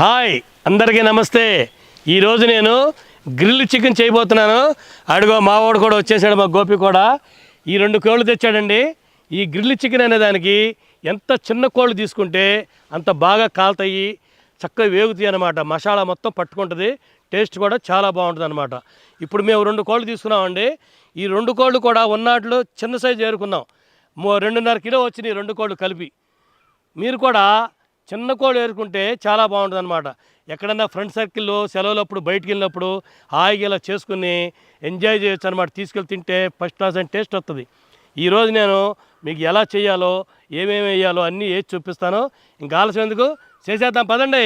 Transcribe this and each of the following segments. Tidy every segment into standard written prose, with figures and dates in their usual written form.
Hi అందరికీ నమస్తే. ఈరోజు నేను గ్రిల్ చికెన్ చేయబోతున్నాను. అడుగో మావాడు కూడా వచ్చేసాడు, మా గోపి కూడా. ఈ 2 కోళ్ళు తెచ్చాడండి. ఈ గ్రిల్ చికెన్ అనే దానికి ఎంత చిన్న కోళ్ళు తీసుకుంటే అంత బాగా కాలుతాయి, చక్కగా వేగుతాయి అన్నమాట. మసాలా మొత్తం పట్టుకుంటుంది, టేస్ట్ కూడా చాలా బాగుంటుంది అన్నమాట. ఇప్పుడు మేము 2 కోళ్ళు తీసుకున్నామండి. ఈ 2 కోళ్ళు కూడా ఉన్నాట్లు చిన్న సైజు ఏరుకున్నాం. 2.5 కిలో వచ్చినాయి 2 కోళ్ళు కలిపి. మీరు కూడా చిన్న కోళ్ళు ఏరుకుంటే చాలా బాగుంటుంది అనమాట. ఎక్కడన్నా ఫ్రెండ్ సర్కిల్లో సెలవులప్పుడు బయటికి వెళ్ళినప్పుడు హాయిగా ఇలా చేసుకుని ఎంజాయ్ చేయొచ్చు అనమాట. తీసుకెళ్ళి తింటే ఫస్ట్ క్లాస్ అని టేస్ట్ వస్తుంది. ఈరోజు నేను మీకు ఎలా చేయాలో ఏమేమి వేయాలో అన్నీ వేసి చూపిస్తాను. ఇంకా ఆలస్యం ఎందుకు, చేసేద్దాం పదండి.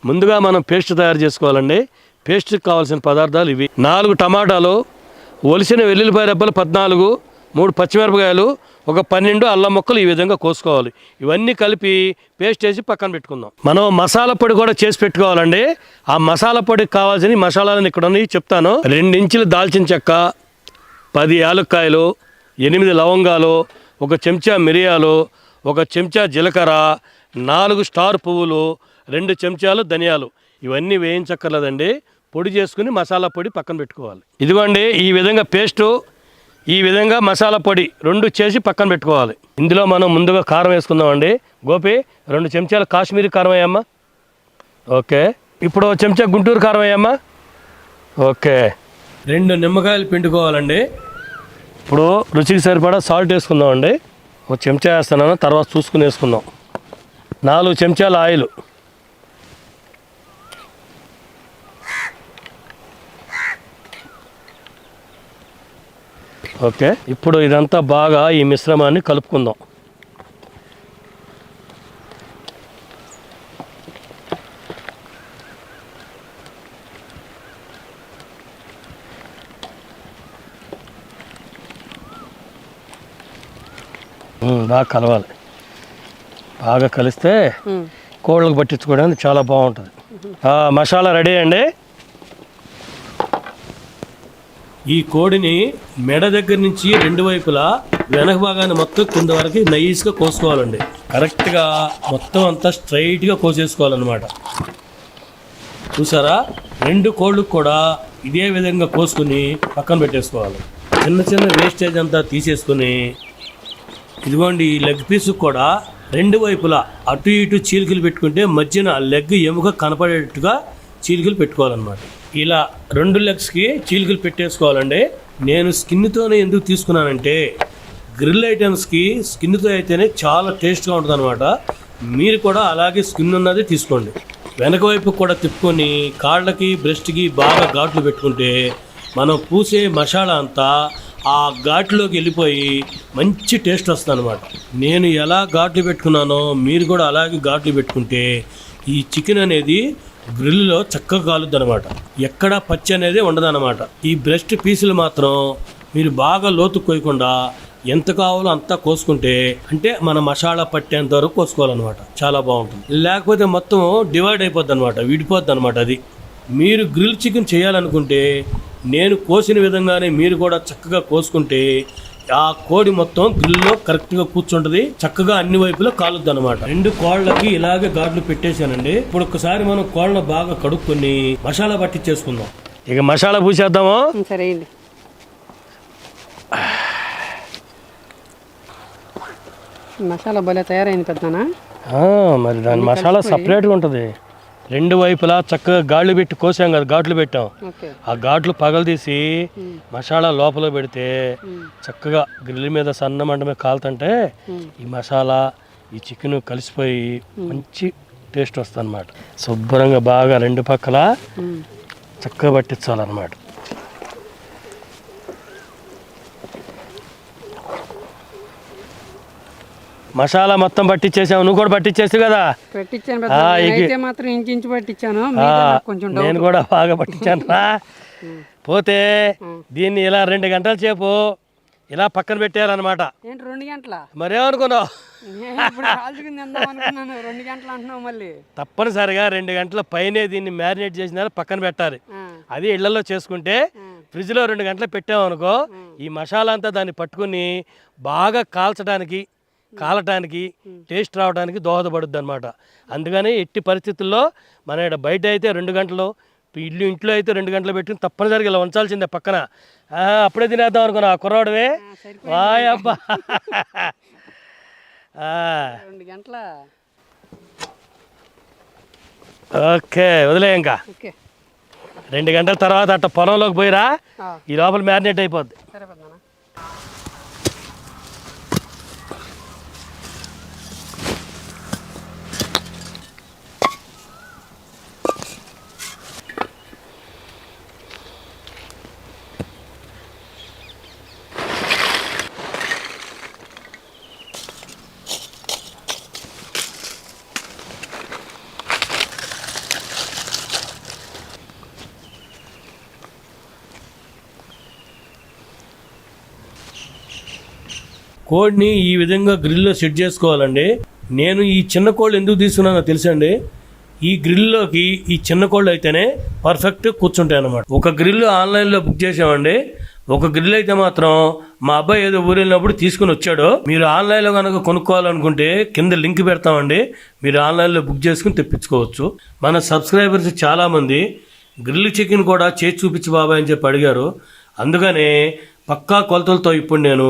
ముందుగా మనం పేస్ట్ తయారు చేసుకోవాలండి. పేస్ట్కి కావాల్సిన పదార్థాలు ఇవి: 4 టమాటాలు, ఒలిసిన వెల్లుల్లిపాయ రెబ్బలు 14, 3 పచ్చిమిరపకాయలు, ఒక 12 అల్లం ముక్కలు ఈ విధంగా కోసుకోవాలి. ఇవన్నీ కలిపి పేస్ట్ వేసి పక్కన పెట్టుకుందాం. మనం మసాలా పొడి కూడా చేసి పెట్టుకోవాలండి. ఆ మసాలా పొడికి కావాల్సిన మసాలాలను ఇక్కడ ఉన్నాయి చెప్తాను. 2 ఇంచులు దాల్చిన చెక్క, 10 యాలక్కాయలు, 8 లవంగాలు, 1 చెంచా మిరియాలు, 1 చెంచా జీలకర్ర, 4 స్టార్ పువ్వులు, 2 చెంచాలు ధనియాలు. ఇవన్నీ వేయించక్కర్లేదండి, పొడి చేసుకుని మసాలా పొడి పక్కన పెట్టుకోవాలి. ఇదిగోండి ఈ విధంగా పేస్టు, ఈ విధంగా మసాలా పొడి 2 చేసి పక్కన పెట్టుకోవాలి. ఇందులో మనం ముందుగా కారం వేసుకుందామండి. గోపి 2 చెంచాల కాశ్మీరీ కారం వేయమ్మా. ఓకే. ఇప్పుడు 1 చెంచా గుంటూరు కారం వేయమ్మా. ఓకే. 2 నిమ్మకాయలు పిండుకోవాలండి. ఇప్పుడు రుచికి సరిపడా సాల్ట్ వేసుకుందామండి. 1 చెంచా వేస్తున్నాను, తర్వాత చూసుకుని వేసుకుందాం. 4 చెంచాల ఆయిల్, ఓకే. ఇప్పుడు ఇదంతా బాగా ఈ మిశ్రమాన్ని కలుపుకుందాం. బాగా కలవాలి. బాగా కలిస్తే కోళ్ళకు పట్టించుకోవడానికి చాలా బాగుంటుంది. మసాలా రెడీ అండి. ఈ కోడిని మెడ దగ్గర నుంచి 2 వైపులా వెనక భాగాన్ని మొత్తం కింద వరకు నైస్గా కోసుకోవాలండి. కరెక్ట్గా మొత్తం అంతా స్ట్రైట్గా కోసేసుకోవాలన్నమాట. చూసారా, 2 కోళ్ళకు కూడా ఇదే విధంగా కోసుకుని పక్కన పెట్టేసుకోవాలి. చిన్న చిన్న వేస్టేజ్ అంతా తీసేసుకుని, ఇదిగోండి ఈ లెగ్ పీస్ కూడా 2 వైపులా అటు ఇటు చీలికలు పెట్టుకుంటే మధ్యన లెగ్ ఎముక కనపడేట్టుగా చీలికలు పెట్టుకోవాలన్నమాట. ఇలా 2 లెగ్స్కి చీలికలు పెట్టేసుకోవాలండి. నేను స్కిన్తోనే ఎందుకు తీసుకున్నానంటే గ్రిల్ ఐటమ్స్కి స్కిన్తో అయితేనే చాలా టేస్ట్గా ఉంటుంది అనమాట. మీరు కూడా అలాగే స్కిన్ ఉన్నది తీసుకోండి. వెనక వైపు కూడా తిప్పుకొని కాళ్ళకి బ్రెస్ట్కి బాగా ఘాట్లు పెట్టుకుంటే మనం పూసే మసాలా అంతా ఆ ఘాట్లోకి వెళ్ళిపోయి మంచి టేస్ట్ వస్తుంది అనమాట. నేను ఎలా ఘాట్లు పెట్టుకున్నానో మీరు కూడా అలాగే ఘాట్లు పెట్టుకుంటే ఈ చికెన్ అనేది గ్రిల్లో చక్కగా కాలుద్ది అనమాట. ఎక్కడా పచ్చి అనేది ఉండదన్నమాట. ఈ బ్రెస్ట్ పీసులు మాత్రం మీరు బాగా లోతు కోయకుండా ఎంత కావాలో అంతా కోసుకుంటే, అంటే మన మసాలా పట్టేంత వరకు కోసుకోవాలన్నమాట. చాలా బాగుంటుంది. లేకపోతే మొత్తం డివైడ్ అయిపోద్ది అనమాట, విడిపోద్ది అనమాట. అది మీరు గ్రిల్ చికెన్ చేయాలనుకుంటే నేను కోసిన విధంగానే మీరు కూడా చక్కగా కోసుకుంటే ఆ కోడి మొత్తం గ్రిల్లో కరెక్ట్గా కూర్చుంటుంది, చక్కగా అన్ని వైపులా కాలుద్ది అనమాట. 2 కోళ్ళకి ఇలాగే ఘాట్లు పెట్టేశానండి. ఇప్పుడు ఒకసారి మనం కోళ్ళను బాగా కడుక్కొని మసాలా పట్టించేసుకుందాం. ఇక మసాలా పూసేద్దాము. సరే అండి. మసాలా భలే తయారైంది పెద్దనా. మరి దాని మసాలా సపరేట్గా ఉంటుంది. 2 వైపులా చక్కగా గాళ్ళు పెట్టి కోసాం కదా, ఘాట్లు పెట్టాం. ఆ ఘాట్లు పగలదీసి మసాలా లోపల పెడితే చక్కగా గ్రిల్ మీద సన్న మంట మీద కాలుతుంటే ఈ మసాలా ఈ చికెన్ కలిసిపోయి మంచి టేస్ట్ వస్తుంది అనమాట. శుభ్రంగా బాగా 2 పక్కల చక్కగా పట్టించాలన్నమాట. మసాలా మొత్తం పట్టించేసావు, నువ్వు కూడా పట్టించేసావు కదా. నేను కూడా బాగా పట్టించాను రా. పోతే దీన్ని ఇలా 2 గంటల సేపు ఇలా పక్కన పెట్టారనమాట. 2 గంటల మరేమనుకున్నావు? 2 గంటలు అంటున్నావు మళ్ళీ. తప్పనిసరిగా 2 గంటల పైనే దీన్ని మ్యారినేట్ చేసిన పక్కన పెట్టాలి. అది ఇళ్లలో చేసుకుంటే ఫ్రిడ్జ్లో 2 గంటలు పెట్టామనుకో, ఈ మసాలా అంతా దాన్ని పట్టుకుని బాగా కాల్చడానికి కాలటానికి టేస్ట్ రావడానికి దోహదపడుద్ది అనమాట. అందుకని ఎట్టి పరిస్థితుల్లో మన ఈడ బయట అయితే 2 గంటలు, ఇంట్లో అయితే 2 గంటలు పెట్టుకుని తప్పనిసరిగా ఇలా ఉంచాల్సిందే పక్కన. అప్పుడే తినేద్దాం అనుకున్నా కుర్రాడువే. వాయ్ అబ్బా. 2 గంటల. ఓకే వదిలే ఇంకా. 2 గంటల తర్వాత అట్ట పొలంలోకి పోయిరా, ఈ లోపల మ్యారినేట్ అయిపోద్ది. సరే పెద్దనా. కోడిని ఈ విధంగా గ్రిల్లో సెట్ చేసుకోవాలండి. నేను ఈ చిన్న కోళ్ళు ఎందుకు తీసుకున్నానో తెలుసండి. ఈ గ్రిల్లోకి ఈ చిన్న కోళ్ళు అయితేనే పర్ఫెక్ట్ కూర్చుంటాయి అన్నమాట. ఒక గ్రిల్ ఆన్లైన్లో బుక్ చేసామండి. ఒక గ్రిల్ అయితే మాత్రం మా అబ్బాయి ఏదో ఊరు వెళ్ళినప్పుడు తీసుకుని వచ్చాడు. మీరు ఆన్లైన్లో కనుక కొనుక్కోవాలనుకుంటే కింద లింక్ పెడతామండి, మీరు ఆన్లైన్లో బుక్ చేసుకుని తెప్పించుకోవచ్చు. మన సబ్స్క్రైబర్స్ చాలామంది గ్రిల్ చికెన్ కూడా చేసి చూపించు బాబాయ్ అని చెప్పి అడిగారు. అందుకనే పక్కా కొలతలతో ఇప్పుడు నేను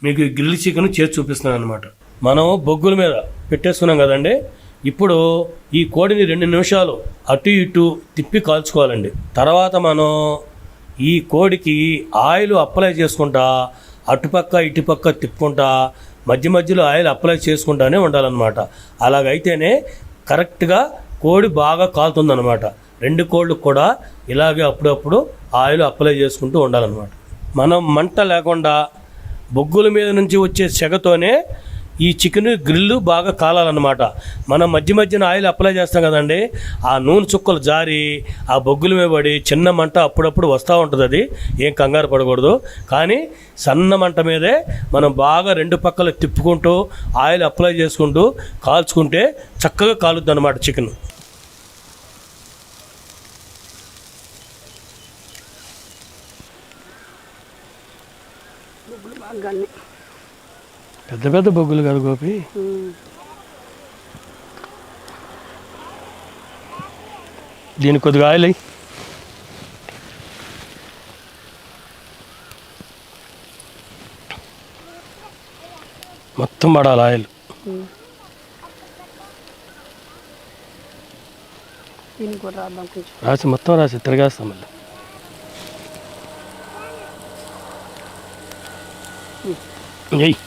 మీకు గ్రిల్ చికెన్ చేసి చూపిస్తున్నాను అనమాట. మనం బొగ్గుల మీద పెట్టేసుకున్నాం కదండి. ఇప్పుడు ఈ కోడిని 2 నిమిషాలు అటు ఇటు తిప్పి కాల్చుకోవాలండి. తర్వాత మనం ఈ కోడికి ఆయిల్ అప్లై చేసుకుంటా అటుపక్క ఇటుపక్క తిప్పుకుంటా మధ్య మధ్యలో ఆయిల్ అప్లై చేసుకుంటానే ఉండాలన్నమాట. అలాగైతేనే కరెక్ట్గా కోడి బాగా కాలుతుందన్నమాట. 2 కోళ్ళకు కూడా ఇలాగే అప్పుడప్పుడు ఆయిల్ అప్లై చేసుకుంటూ ఉండాలన్నమాట. మనం మంట లేకుండా బొగ్గుల మీద నుంచి వచ్చే సెగతోనే ఈ చికెన్ గ్రిల్లు బాగా కాలాలన్నమాట. మనం మధ్య మధ్యన ఆయిల్ అప్లై చేస్తాం కదండి, ఆ నూనె చుక్కలు జారి ఆ బొగ్గుల మీద పడి చిన్న మంట అప్పుడప్పుడు వస్తూ ఉంటుంది. అది ఏం కంగారు పడకూడదు. కానీ సన్న మంట మీదే మనం బాగా 2 పక్కలు తిప్పుకుంటూ ఆయిల్ అప్లై చేసుకుంటూ కాల్చుకుంటే చక్కగా కాలుద్ది అన్నమాట చికెన్. పెద్ద పెద్ద బొగ్గులు కాదు గోపి, దీనికి కొద్దిగా ఆయిల్ అయ్యి మొత్తం పడాలి ఆయిల్. రాసి మొత్తం రాసి తిరగేస్తాం మళ్ళీ. ఎయ్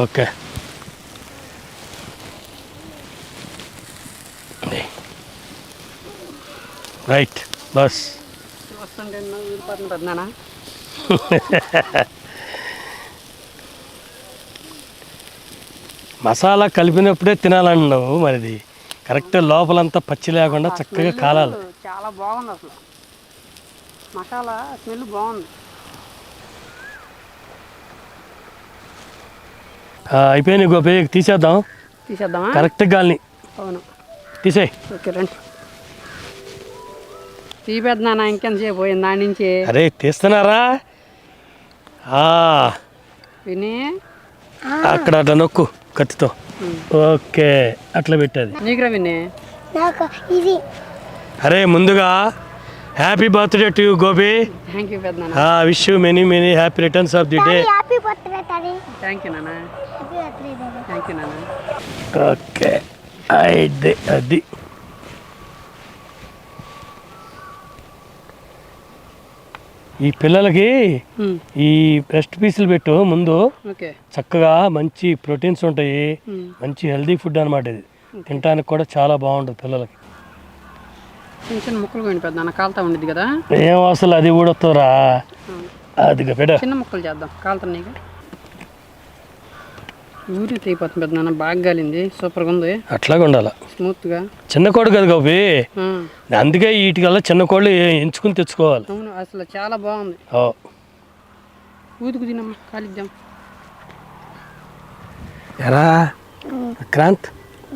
ఓకే. రైట్ బస్. మసాలా కలిపినప్పుడే తినాలన్నావు, మరిది కరెక్ట్ లోపలంతా పచ్చి లేకుండా చక్కగా కాలాలి. చాలా బాగుంది అసలు, మసాలా స్మెల్ బాగుంది. అయిపోయినాయి గోపి, తీసేద్దామా కరెక్ట్గా గాలిని. అవును తీసేయి. ఓకే రండి తీపెద్దానా, ఇంకెంతసేపు పోయింది దాని నుంచి. అరే తీస్తున్నారా, విని అక్కడ అట్లా నొక్కు కత్తితో. ఓకే అట్లా పెట్టేది నీకురా విని. అరే ముందుగా happy birthday to you Gopi. Thank you పెద్దనా. Wish you many many happy returns of the day. Thank you నాన్న. థ్యాంక్ యూ నాన్న. ఓకే అయితే అది ఈ పిల్లలకి ఈ బ్రెస్ట్ పీసులు పెట్టు ముందు. చక్కగా మంచి ప్రోటీన్స్ ఉంటాయి, మంచి హెల్దీ ఫుడ్ అనమాట. ఇది తినడానికి కూడా చాలా బాగుంటుంది పిల్లలకి. చిన్న చిన్న ముక్కలు పోయిన పెద్ద కాలుతా ఉండేది కదా, ఏం అసలు అది కూడా వస్తుందా. అది చిన్న ముక్కలు చేద్దాం కాలుతున్నాయి. ఊరి అయిపోతుంది పెద్ద నాన్న, బాగా గాలింది, సూపర్గా ఉంది. అట్లాగే ఉండాలి, స్మూత్గా. చిన్న కోడి కదా గోపి, అందుకే వీటికల్లా చిన్న కోళ్ళు ఎంచుకుని తెచ్చుకోవాలి. అవును అసలు చాలా బాగుంది. ఊదుకు తినమ్మా, కాలిద్దాం. ఎరా విక్రాంత్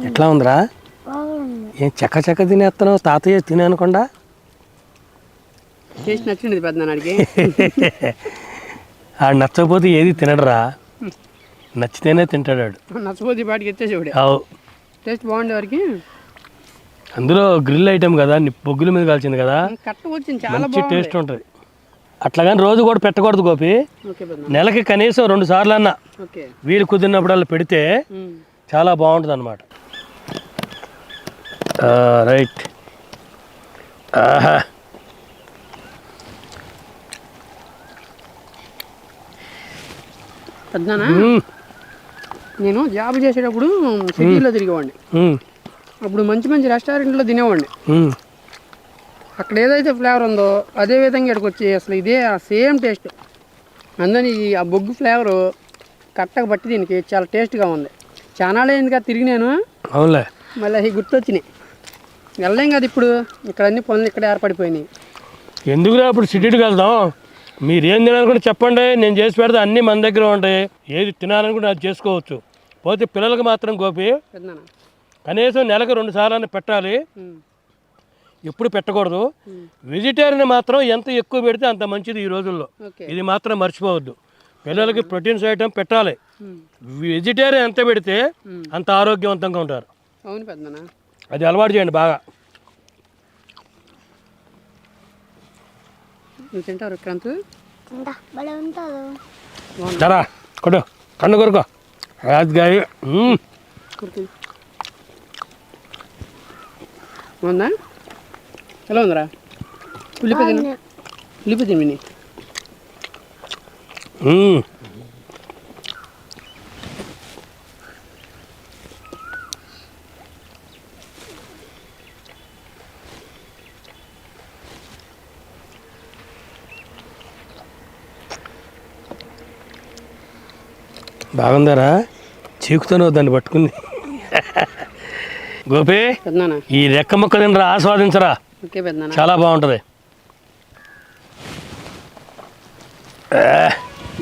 ఎట్లా ఉందిరా? ఏం చెక్క తినేస్తున్నావు, తాతయ్య తినే అనకుండా. టేస్ట్ నచ్చింది పెద్ద నాడికి. ఆడు నచ్చకపోతే ఏది తినడరా. నచ్చితేనే తింటాడు వాడు. నచ్చపోతే పాటికి ఎత్తేసేవాడు. అవు టేస్ట్ బాగుండే వారికి అందులో గ్రిల్ ఐటమ్ కదా, బొగ్గుల మీద కాల్చింది కదా, కట్ట వచ్చింది చాలా మంచి బాగుంది. టేస్ట్ ఉంటుంది. అట్లాగని రోజు కూడా పెట్టకూడదు గోపి. ఓకే పెద్ద. నెలకి కనీసం 2 సార్లు అన్నా ఓకే. వీలు కుదిరినప్పుడల్లా పెడితే చాలా బాగుంటుంది అనమాట. రైట్. ఆహా, పెద్దనా నేను జాబ్ చేసేటప్పుడు సిటీలో తిరిగేవాడిని. అప్పుడు మంచి మంచి రెస్టారెంట్లో తినేవాడిని. అక్కడ ఏదైతే ఫ్లేవర్ ఉందో అదే విధంగా ఇక్కడికి వచ్చి అసలు ఇదే సేమ్ టేస్ట్. అందుకని ఆ బొగ్గు ఫ్లేవరు కట్టక బట్టి దీనికి చాలా టేస్ట్గా ఉంది. చాలా అయిందిగా తిరిగి నేను. అవునులే. మళ్ళీ అవి గుర్తొచ్చినాయి. వెళ్ళలేం కదా ఇప్పుడు, ఇక్కడ అన్ని పనులు ఇక్కడ ఏర్పడిపోయినాయి. ఎందుకురా ఇప్పుడు సిటీకి వెళ్దాం. మీరు ఏం తినాలనుకుంటే చెప్పండి, నేను చేసి పెడితే అన్నీ మన దగ్గర ఉంటాయి. ఏది తినాలనుకుంటే అది చేసుకోవచ్చు. పోతే పిల్లలకు మాత్రం గోపి పెద్దనా కనీసం నెలకు 2 సార్లు పెట్టాలి. ఎప్పుడు పెట్టకూడదు. వెజిటేరియన్ మాత్రం ఎంత ఎక్కువ పెడితే అంత మంచిది ఈ రోజుల్లో. ఓకే. ఇది మాత్రం మర్చిపోవద్దు. పిల్లలకి ప్రోటీన్స్ ఐటమ్ పెట్టాలి. వెజిటేరియన్ ఎంత పెడితే అంత ఆరోగ్యవంతంగా ఉంటారు. అవును పెద్దనా. అది అలవాటు చేయండి బాగా. నువ్వు తింటారు క్రాంతు? దరా కొడు కన్ను కొరుకో రాజుగాయ. బాగుందా? ఎలా ఉందిరా? ఉల్లిపాయ తిను. ఉల్లిపాయ తిని బాగుందరా? చీకుతాను దాన్ని పట్టుకుంది. గోపి పెద్దనా ఈ రెక్క ముక్క తినరా, ఆస్వాదించరా. ఓకే పెద్దనా. చాలా బాగుంటుంది.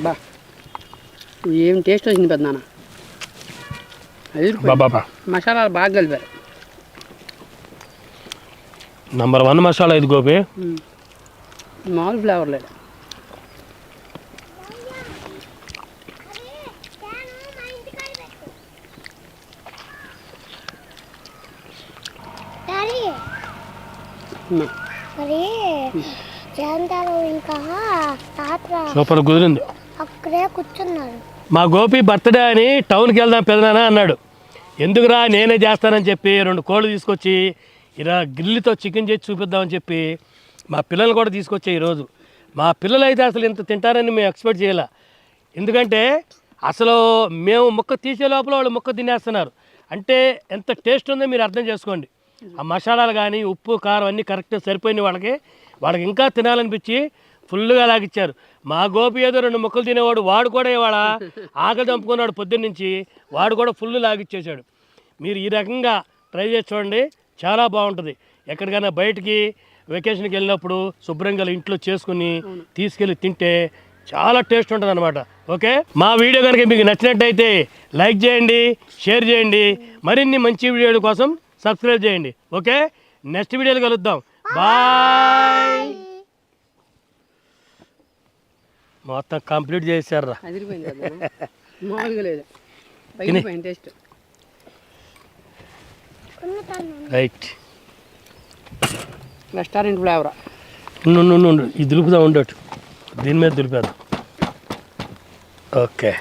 బా ఏం టేస్ట్ వచ్చింది పెద్దనా. బాబా మసాలాలు బాగా కలిపారు. నంబర్ 1 మసాలా ఇది గోపి. మామూలు ఫ్లేవర్ లేదు. మరి జయంతాలు ఇంకా తాత సూపర్ కుదిరింది. అక్కడే కూర్చున్నారు. మా గోపి బర్త్డే అని టౌన్కి వెళ్దాం పెదనాన్న అన్నాడు. ఎందుకురా నేనే చేస్తానని చెప్పి 2 కోళ్ళు తీసుకొచ్చి ఇలా గ్రిల్తో చికెన్ చేసి చూపిద్దామని చెప్పి మా పిల్లలు కూడా తీసుకొచ్చే ఈరోజు. మా పిల్లలు అయితే అసలు ఇంత తింటారని మేము ఎక్స్పెక్ట్ చేయాల. ఎందుకంటే అసలు మేము ముక్క తీసే లోపల వాళ్ళు ముక్క తినేస్తున్నారు. అంటే ఎంత టేస్ట్ ఉందో మీరు అర్థం చేసుకోండి. ఆ మసాలాలు కానీ ఉప్పు కారం అన్నీ కరెక్ట్గా సరిపోయినాయి వాళ్ళకి ఇంకా తినాలనిపించి ఫుల్గా లాగిచ్చారు. మా గోపి ఏదో 2 ముక్కలు తినేవాడు, వాడు కూడా ఇవాళ ఆకలి చంపుకున్నాడు పొద్దున్నుంచి, వాడు కూడా ఫుల్ లాగిచ్చేసాడు. మీరు ఈ రకంగా ట్రై చేసి చూడండి, చాలా బాగుంటుంది. ఎక్కడికైనా బయటికి వెకేషన్కి వెళ్ళినప్పుడు శుభ్రంగా ఇంట్లో చేసుకుని తీసుకెళ్ళి తింటే చాలా టేస్ట్ ఉంటుంది అనమాట. ఓకే, మా వీడియో కనుక మీకు నచ్చినట్టయితే లైక్ చేయండి, షేర్ చేయండి. మరిన్ని మంచి వీడియోల కోసం సబ్స్క్రైబ్ చేయండి. ఓకే, నెక్స్ట్ వీడియోలో కలుద్దాం. బాయ్. మొత్తం కంప్లీట్ చేశారా? అదిరిపోయింది కదా, మామూలుగా లేదు. పైన టేస్ట్ రైట్. రెస్టారెంట్ ఫ్లేవరా. ఇది దులుపుదా ఉండేట్టు, దీని మీద దులిపేద్దాం. ఓకే.